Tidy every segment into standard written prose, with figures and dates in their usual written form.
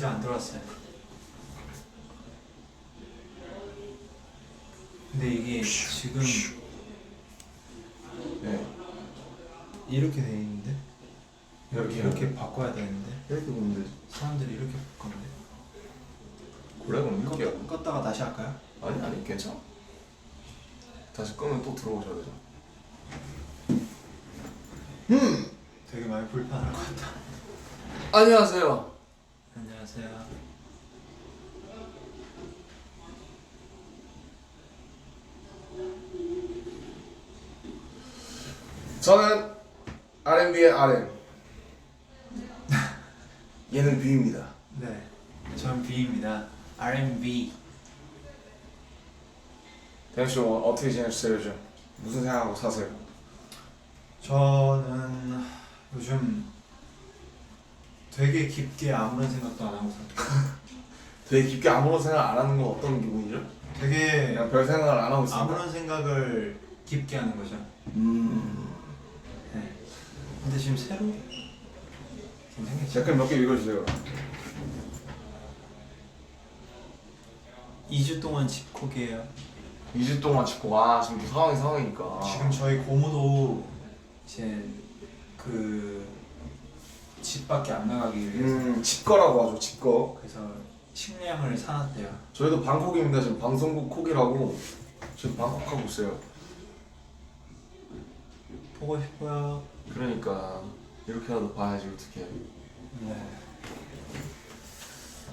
아직 안 들어왔어요. 근데 이게 지금 네. 이렇게 돼 있는데 이렇게 바꿔야 되는데 이렇게 보면 되지. 사람들이 이렇게 바꿨네. 그래 그럼 이렇게. 껐다가 다시 할까요? 아니 괜찮아. 다시 끄면 또 들어오셔야 되죠. 되게 많이 불편할 것 같다. 안녕하세요. 안녕하세요. 저는 R&B의 RM. 얘는 B입니다. 네, 전 B입니다. R&B. 대현씨 어떻게 지내셨어요 요즘? 무슨 생각하고 사세요? 저는 요즘 되게 깊게 아무런 생각도 안 하고 살아요. 되게 깊게 아무런 생각 안 하는 건 어떤 기분이죠? 되게 그냥 별 생각을 안 하고 있습니다. 아무런 생각을 깊게 하는 거죠. 네. 근데 지금 새로 괜찮겠죠? 댓글 몇 개 읽어주세요. 2주 동안 집콕이에요. 2주 동안 짚고 지금 또 상황이니까. 지금 저희 고모도 이제 그 집밖에 안 나가기 위해서 집거라고 하죠. 집거. 그래서 식량을 사놨대요. 저희도 방콕입니다. 지금 방송국 콕이라고 지금 방콕 하고 있어요. 보고 싶어요. 그러니까 이렇게라도 봐야지 어떻게. 네.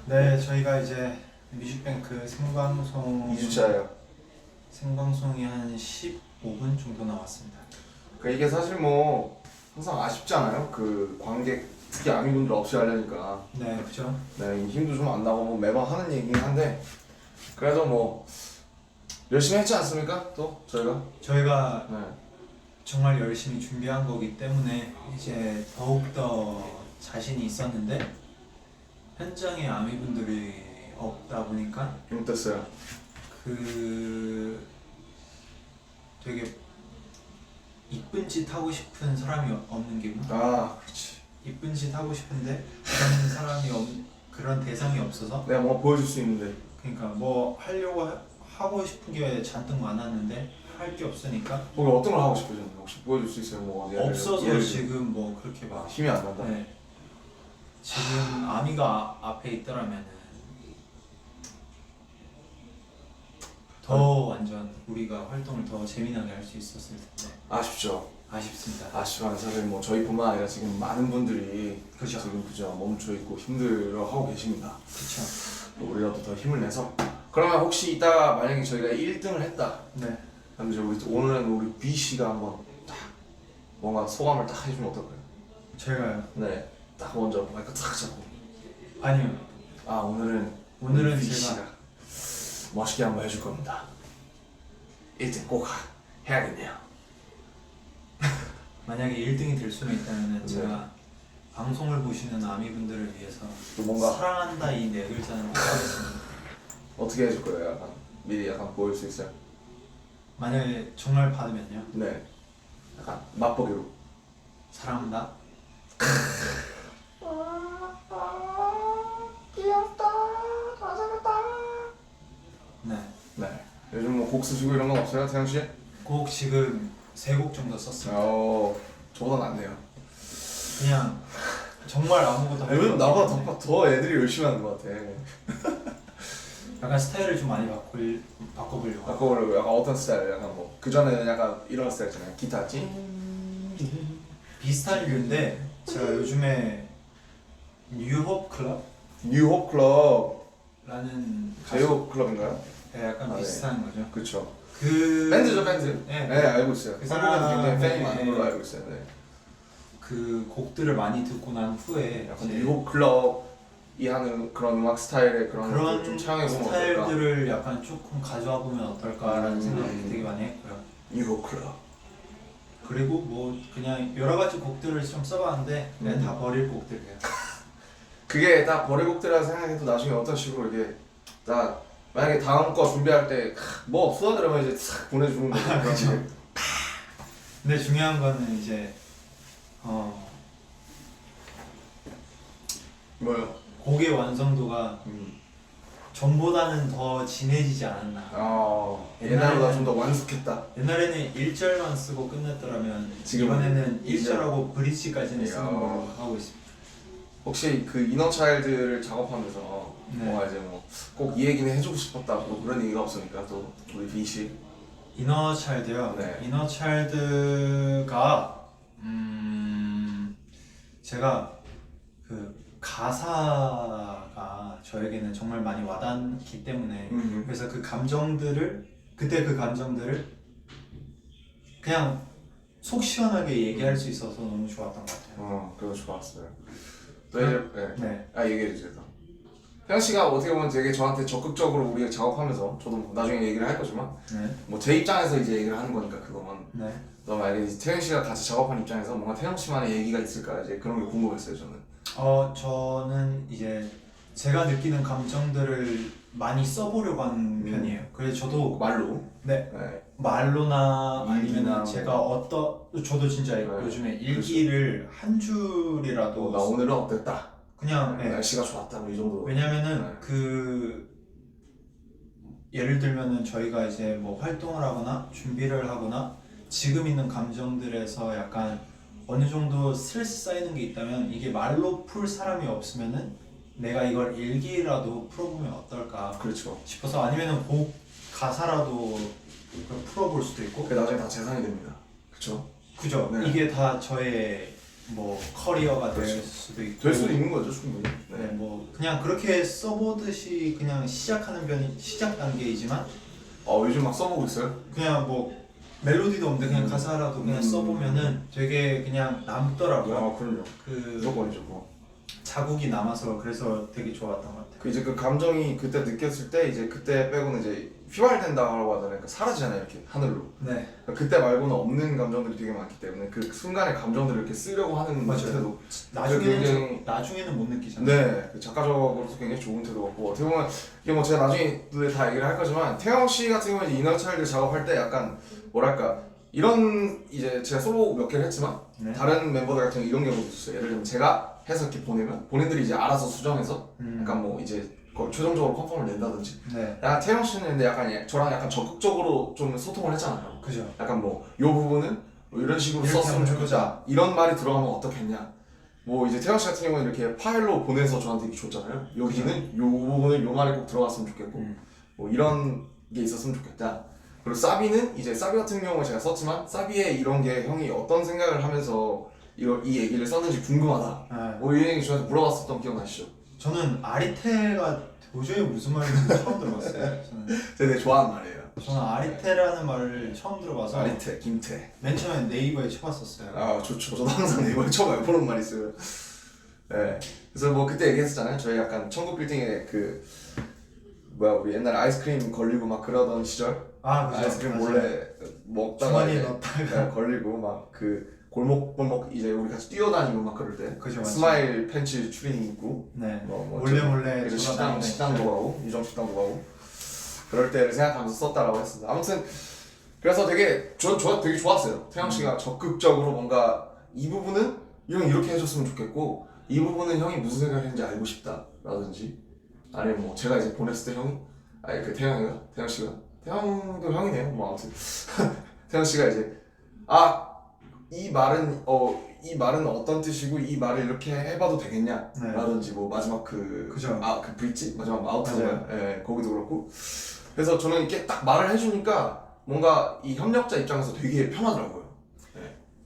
네, 저희가 이제 뮤직뱅크 생방송 2주차예요. 생방송이 한 15분 정도 나왔습니다. 그러니까 이게 사실 뭐 항상 아쉽잖아요. 그 관객 특히 아미분들 없이 하려니까. 네, 그죠? 네, 힘도 좀 안 나고 뭐 매번 하는 얘기긴 한데 그래도 뭐 열심히 했지 않습니까? 또 저희가 네. 정말 열심히 준비한 거기 때문에 이제 더욱더 자신이 있었는데 현장에 아미분들이 없다 보니까 어땠어요? 그 되게 이쁜 짓 하고 싶은 사람이 없는 기분? 그렇지. 이쁜 짓 하고 싶은데 그런 대상이 없어서 내가 뭐 보여줄 수 있는데. 그러니까 뭐 하고 싶은 게 잔뜩 많았는데 할 게 없으니까 혹시 어떤 걸 하고 싶으셨나요? 혹시 보여줄 수 있어요? 뭐 없어서 지금 뭐 그렇게 막 힘이 안 난다. 네. 지금 아미가 앞에 있더라면은 더 완전 우리가 활동을 더 재미나게 할 수 있었을 텐데 아쉽죠. 아쉽습니다. 아쉽지만 사실 뭐 저희뿐만 아니라 지금 많은 분들이 그죠. 지금 멈춰 있고 힘들어하고 계십니다. 그렇죠. 우리라도 더 힘을 내서. 그러면 혹시 이따가 만약에 저희가 1등을 했다. 네. 그럼 이제 오늘은 우리 B 씨가 한번 딱 뭔가 소감을 딱 해주면 어떨까요? 제가요. 네. 딱 먼저 마이크 탁 잡고. 아니요. 오늘은 오늘은 B 제가 씨가 멋있게 한번 해줄 겁니다. 1등 꼭 해야겠네요. 만약에 1등이 될 수만 있다면 네. 제가 방송을 보시는 아미분들을 위해서 또 뭔가 사랑한다 이 네 글자는 꼭 하겠습니다. 어떻게 해줄 거예요? 약간 미리 약간 보여줄 수 있어요? 만약에 정말 받으면요. 네. 약간 맛보기로. 사랑한다. 귀엽다. 잘생겼다. 네. 네. 요즘 뭐 곡 쓰시고 이런 건 없어요, 태영 씨? 곡 지금 3곡 정도 썼습니다. 저보다 낫네요. 그냥 정말 아무것도 할 요즘 거 나보다 없는데 더 애들이 열심히 하는 것 같아. 약간 스타일을 좀 많이 바꿔보려고. 바꿔보려고. 약간 어떤 스타일? 약간 뭐 그전에는 약간 이런 스타일 있잖아요. 기타 찡. 비슷한 류인데 제가 요즘에 뉴홉 클럽라는 뉴홉 클럽. 가수 제이홉 클럽인가요? 네, 약간 네. 비슷한 거죠. 그쵸. 그 밴드죠, 밴드. 네. 네, 알고 있어요. 그 한국에도 굉장히 팬이 사람의- 많은 걸로 알고 있어요. 네. 그 곡들을 많이 듣고 난 후에 약간 이제 뉴홉 클럽이 하는 그런 음악 스타일의 그런 것들 좀 차용해보면 어떨까? 스타일들을 약간 조금 가져와 보면 어떨까라는 생각을 되게 많이 했고요. 뉴홉 클럽. 그리고 뭐 그냥 여러 가지 곡들을 좀 써봤는데 그냥 다 버릴 곡들이에요. 그게 다 버리곡들이라 생각해도 나중에 어떤 식으로 이게 딱 만약에 다음 거 준비할 때 뭐 없어? 그러면 이제 싹 보내주는 거죠. 그쵸. 근데 중요한 거는 이제 뭐요? 곡의 완성도가 전보다는 더 진해지지 않았나. 옛날보다 좀 더 완숙했다. 옛날에는 1절만 쓰고 끝냈더라면 지금은 이번에는 일절. 1절하고 브릿지까지는 쓰는 이야. 걸로 하고 있습니다. 혹시 그 이너차일드를 작업하면서 네. 뭔가 이제 뭐 꼭 이 얘기는 해주고 싶었다 뭐 그런 얘기가 없으니까 또 우리 B 씨. 이너차일드요. 네. 이너차일드가 제가 그 가사가 저에게는 정말 많이 와닿기 때문에 그래서 그 감정들을 그냥 속 시원하게 얘기할 수 있어서 너무 좋았던 것 같아요. 그거 좋았어요. 또 이제 네. 얘기해 주세요. 태양 씨가 어떻게 보면 되게 저한테 적극적으로 우리가 작업하면서 저도 나중에 얘기를 할 거지만 네. 뭐 제 입장에서 이제 얘기를 하는 거니까 그거만. 네. 또 만약에 태양 씨가 같이 작업한 입장에서 뭔가 태양 씨만의 얘기가 있을까 이제 그런 게 궁금했어요 저는. 저는 이제 제가 느끼는 감정들을 많이 써보려고 하는 편이에요. 그래서 저도 말로. 네. 네. 말로나 일기나 아니면 제가 저도 진짜 네. 요즘에 일기를 한 줄이라도 나 오늘은 어땠다. 그냥 네. 날씨가 좋았다 뭐 이 정도. 왜냐면은 네. 그 예를 들면은 저희가 이제 뭐 활동을 하거나 준비를 하거나 지금 있는 감정들에서 약간 어느 정도 스트레스 쌓이는 게 있다면 이게 말로 풀 사람이 없으면은 내가 이걸 일기라도 풀어보면 어떨까 그렇죠. 싶어서 아니면은 곡 가사라도 풀어볼 수도 있고 그 나중에 다 재산이 됩니다. 그렇죠. 그죠? 네. 이게 다 저의 뭐 커리어가 될 그렇죠. 수도 있고 될 수도 있는 거죠 충분히. 네, 뭐 그냥 그렇게 써보듯이 그냥 시작 단계이지만 요즘 막 써보고 있어요? 그냥 뭐 멜로디도 없는데 그냥 가사라도 그냥 써보면은 되게 그냥 남더라고요. 그럼요. 그 무조건이죠 뭐. 자국이 남아서 그래서 되게 좋았던 것 같아요. 그 이제 그 감정이 그때 느꼈을 때 이제 그때 빼고는 이제 휘발된다고 하잖아요. 그러니까 사라지잖아요 이렇게 하늘로. 네, 그러니까 그때 말고는 없는 감정들이 되게 많기 때문에 그 순간의 감정들을 이렇게 쓰려고 하는 맞아요. 태도. 나중에는 나중에는 못 느끼잖아요. 네, 그 작가적으로서 굉장히 좋은 태도 같고 어떻게 보면 이게 뭐 제가 나중에 다 얘기를 할 거지만 태영 씨 같은 경우는 이너차일드 작업할 때 약간 뭐랄까 이런 이제 제가 솔로 몇 개를 했지만 네. 다른 멤버들 같은 경우 이런 경우도 있었어요. 예를 들면 제가 해서 이렇게 보내면 본인들이 이제 알아서 수정해서 약간 뭐 이제 그걸 최종적으로 컨펌을 낸다든지. 네, 약간 태영 씨는 근데 약간 저랑 약간 적극적으로 좀 소통을 했잖아요. 그죠. 약간 뭐 요 부분은 뭐 이런 식으로 이렇게 썼으면 하면 좋겠다. 이런 말이 들어가면 어떻겠냐. 뭐 이제 태영 씨 같은 경우는 이렇게 파일로 보내서 저한테 이렇게 줬잖아요. 여기는 요 부분은 요 말이 꼭 들어갔으면 좋겠고 뭐 이런 게 있었으면 좋겠다. 그리고 사비는 이제 사비 같은 경우는 제가 썼지만 사비에 이런 게 형이 어떤 생각을 하면서 이 얘기를 썼는지 궁금하다. 네. 뭐 이 얘기 저한테 물어봤었던 기억나시죠? 저는 아리테가 도저히 무슨 말인지 처음 들어봤어요. 제가 되게 좋아하는 말이에요. 저는 아리테라는 말을 처음 들어봐서 아리테, 김태. 맨 처음에 네이버에 쳐봤었어요. 좋죠. 저도 항상 네이버에 처음 보는 말이 있어요. 네. 그래서 뭐 그때 얘기했었잖아요. 저희 약간 천국 빌딩에 그 우리 옛날에 아이스크림 걸리고 막 그러던 시절. 그죠. 아이스크림 맞아요. 몰래 먹다가 주머니에 이제 넣다가 걸리고 막 그 골목 이제 우리 같이 뛰어다니고 막 그럴 때 그죠, 맞죠. 스마일 팬츠 추리닝 입고 네. 뭐 몰래 그래서 돌아다니는 식당도 가고 유정 식당도 가고 그럴 때를 생각하면서 썼다라고 했습니다. 아무튼 그래서 되게 저 되게 좋았어요. 태양 씨가 적극적으로 뭔가 이 부분은 형 이렇게 해줬으면 좋겠고 이 부분은 형이 무슨 생각했는지 알고 싶다라든지 아니면 뭐 제가 이제 보냈을 때 형이 그 태양 씨가 태양도 형이네요. 뭐 아무튼 태양 씨가 이제 이 말은 어떤 뜻이고 이 말을 이렇게 해봐도 되겠냐 네. 라든지 뭐 마지막 그죠. 그 브릿지 마지막 마우트인가 맞아요. 예 거기도 그렇고 그래서 저는 이렇게 딱 말을 해주니까 뭔가 이 협력자 입장에서 되게 편하더라고요.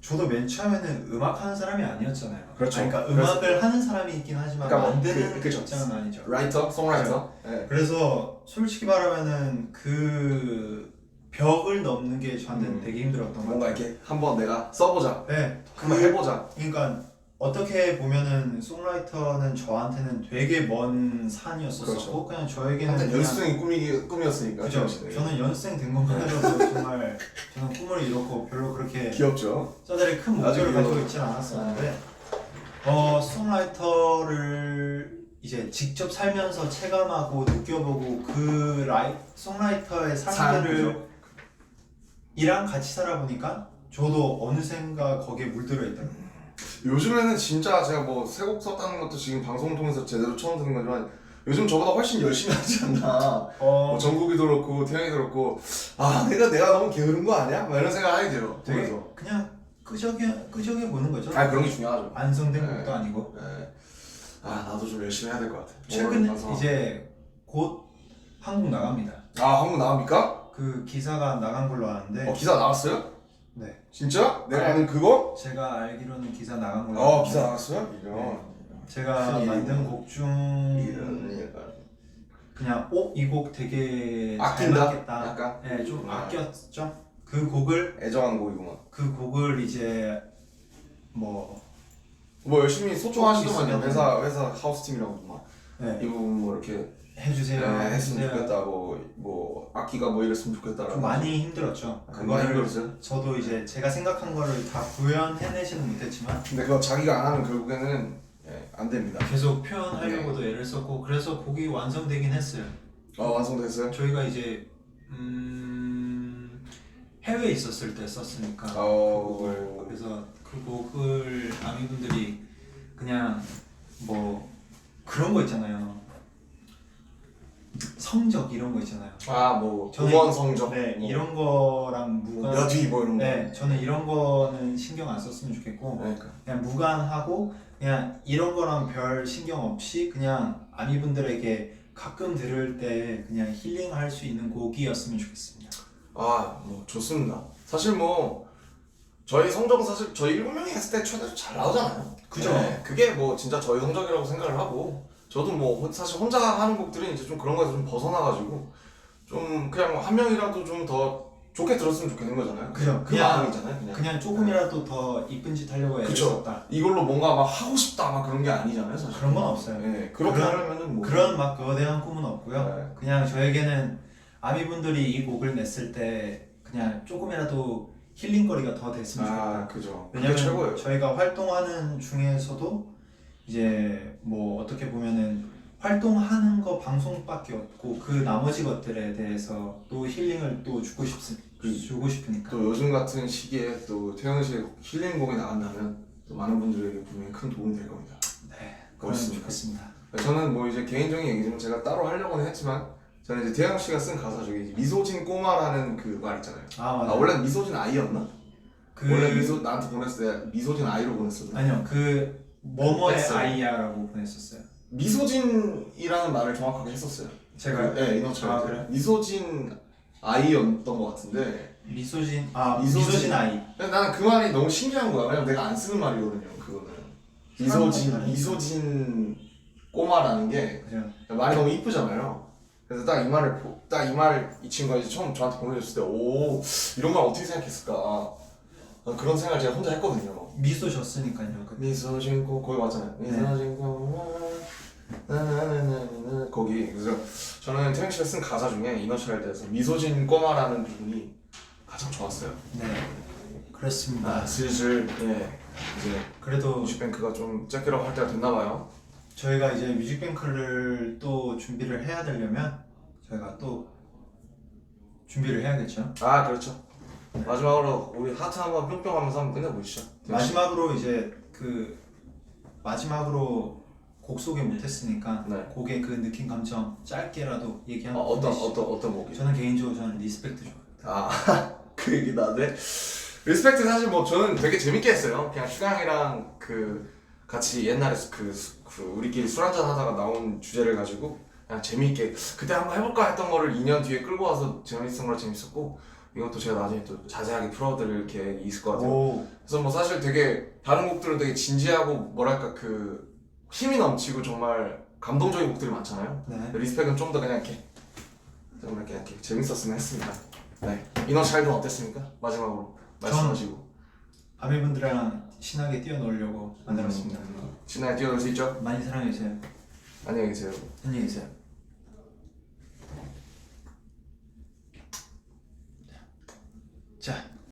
저도 맨 처음에는 음악하는 사람이 아니었잖아요. 그렇죠. 그러니까 음악을 하는 사람이 있긴 하지만 그러니까 만드는 그죠. 입장은 아니죠. 라이터, 송라이터. 예. 그래서 솔직히 말하면은 그 벽을 넘는 게 저한테는 되게 힘들었던 것 뭔가 같아요. 이렇게 한번 내가 써보자. 네. 한번 해보자. 그러니까 어떻게 보면은 송라이터는 저한테는 되게 먼 산이었었고 그렇죠. 그냥 저에게는 한때 그냥 연습생이 꿈이었으니까. 그죠. 사실은. 저는 연습생 된 것만 해도 정말 저는 꿈을 이뤘고 별로 그렇게 귀엽죠. 저들의 큰 목표를 나중에 가지고 있지는 않았었는데 송라이터를 이제 직접 살면서 체감하고 느껴보고 그 송라이터의 삶들을 이랑 같이 살아보니까 저도 어느샌가 거기에 물들어 있더라고요. 요즘에는 진짜 제가 뭐 새 곡 썼다는 것도 지금 방송을 통해서 제대로 처음 듣는 거지만 요즘 저보다 훨씬 열심히 하지 않나. 뭐 정국이도 그렇고 태영이도 그렇고 아 내가 너무 게으른 거 아니야? 막 이런 생각 하게 돼요. 되게 보면서. 그냥 끄적여 보는 거죠. 아 그런 게 중요하죠. 완성된 네. 것도 아니고. 네. 아 나도 좀 열심히 해야 될 것 같아. 최근에 방송. 이제 곧 한국 나갑니다. 아 한국 나갑니까? 그 기사가 나간 걸로 아는데. 기사 나왔어요? 네. 진짜? 내가 아는 그거? 제가 알기로는 기사 나간 걸로. 아는데 기사 나왔어요? 이런. 제가 만든 곡 중 그냥 이 곡 되게 잘 아낀다? 맞겠다. 약간? 네, 좀 아꼈죠. 그 곡을 애정하는 곡이구만. 이제 뭐 뭐 열심히 소통하시더만요. 있으면- 회사 하우스팀이라고 막. 네, 이 부분 뭐 이렇게 해주세요. 했으면 해주세요. 좋겠다고 뭐 악기가 뭐 이랬으면 좋겠다라고. 좀 많이 힘들었죠. 많이 힘들었어요? 저도 이제 제가 생각한 거를 다 구현해내지는 못했지만 근데 그거 자기가 안 하면 결국에는 안 됩니다. 계속 표현하려고도 애를 썼고 그래서 곡이 완성되긴 했어요. 완성됐어요? 저희가 이제 해외에 있었을 때 썼으니까 그래서 그 곡을 아미분들이 그냥 뭐 그런 거 있잖아요. 성적 이런 거 있잖아요. 뭐 저는 음원 성적. 네, 뭐 이런 거랑 무관. 몇위 뭐 이런 거. 네, 저는 이런 거는 신경 안 썼으면 좋겠고 그러니까. 그냥 무관하고 그냥 이런 거랑 별 신경 없이 그냥 아미분들에게 가끔 들을 때 그냥 힐링할 수 있는 곡이었으면 좋겠습니다. 뭐 좋습니다. 사실 뭐 저희 성적은 사실 저희 7명이 했을 때 최대로 잘 나오잖아요. 그죠? 네, 그게 뭐 진짜 저희 성적이라고 생각을 하고 저도 뭐 사실 혼자 하는 곡들은 이제 좀 그런 거에서 좀 벗어나가지고 좀 그냥 한 명이라도 좀 더 좋게 들었으면 좋겠는 거잖아요. 그죠? 그 마음이잖아요. 그냥 조금이라도 더 이쁜 짓 하려고 애를 그쵸. 썼다. 이걸로 뭔가 막 하고 싶다 막 그런 게 아니잖아요. 사실. 그런 건 없어요. 네, 그렇게 그런- 하려면은 뭐 그런 막 거대한 꿈은 없고요. 네. 그냥 저에게는 아미분들이 이 곡을 냈을 때 그냥 조금이라도 힐링거리가 더 됐으면 좋겠다. 그죠. 그게 왜냐면 최고예요. 저희가 활동하는 중에서도 이제 뭐 어떻게 보면은 활동하는 거 방송밖에 없고 그 나머지 것들에 대해서 또 힐링을 또 주고 싶으니까. 또 요즘 같은 시기에 또 태영 씨의 힐링곡이 나간다면 또 많은 분들에게 분명히 큰 도움이 될 겁니다. 네, 그러면 멋있습니다. 좋겠습니다. 저는 뭐 이제 개인적인 얘기지만 제가 따로 하려고는 했지만 저는 이제 태영 씨가 쓴 가사 중에 이제 미소진 꼬마라는 그 말 있잖아요. 맞아요. 원래 미소진 아이였나? 그 원래 나한테 보냈을 때 미소진 아이로 보냈었는데 아니요, 그 뭐뭐의 됐어요. 아이야라고 보냈었어요. 미소진이라는 말을 정확하게 했었어요. 제가요? 네, 이노처럼. 그래요? 미소진 아이였던 것 같은데 미소진 미소진 아이. 근데 나는 그 말이 너무 신기한 거야. 왜냐면 내가 안 쓰는 말이거든요. 그거는 미소진 꼬마라는 게 그죠? 말이 너무 이쁘잖아요. 그래서 딱 이 말을 이 친구가 이제 처음 저한테 보내줬을 때 오 이런 말 어떻게 생각했을까 그런 생각을 제가 혼자 했거든요. 미소 졌으니까요. 미소진 꼬 거기 맞잖아요. 미소진 꼬마 나나나나나 거기 그래서 저는 태영 씨가 쓴 가사 중에 이너차일드에서 미소진 꼬마라는 부분이 가장 좋았어요. 네, 그렇습니다. 슬슬 이제 그래도 뮤직뱅크가 좀 째끼라고 할 때가 됐나봐요. 저희가 이제 뮤직뱅크를 또 준비를 해야 되려면 저희가 또 준비를 해야겠죠. 그렇죠. 마지막으로 우리 하트 한번 뿅뿅 하면서 한번 끝내보시죠. 마지막으로 이제 마지막으로 곡 소개 못했으니까 네. 곡의 그 느낀 감정 짧게라도 얘기하면 어떤 곡이죠? 저는 개인적으로 리스펙트 좋아해요. 그 얘기 나네. 리스펙트 사실 뭐 저는 되게 재밌게 했어요. 그냥 슈강이랑 같이 옛날에 그 우리끼리 술 한잔 하다가 나온 주제를 가지고 그냥 재밌게 그때 한번 해볼까 했던 거를 2년 뒤에 끌고 와서 재밌었던 걸 재밌었고 이것도 제가 나중에 또 자세하게 풀어드릴 계획이 있을 것 같아요. 그래서 뭐 사실 되게 다른 곡들은 되게 진지하고 뭐랄까 그 힘이 넘치고 정말 감동적인 곡들이 많잖아요. 네. 리스펙은 좀 더 그냥 이렇게 재밌었으면 했습니다. 네. 이너차일드는 어땠습니까? 마지막으로 말씀하시고. 아미분들이랑 신나게 뛰어놀려고 만들었습니다. 신나게 뛰어놀 수 있죠? 많이 사랑해주세요. 안녕히 계세요. 안녕히 계세요. 자.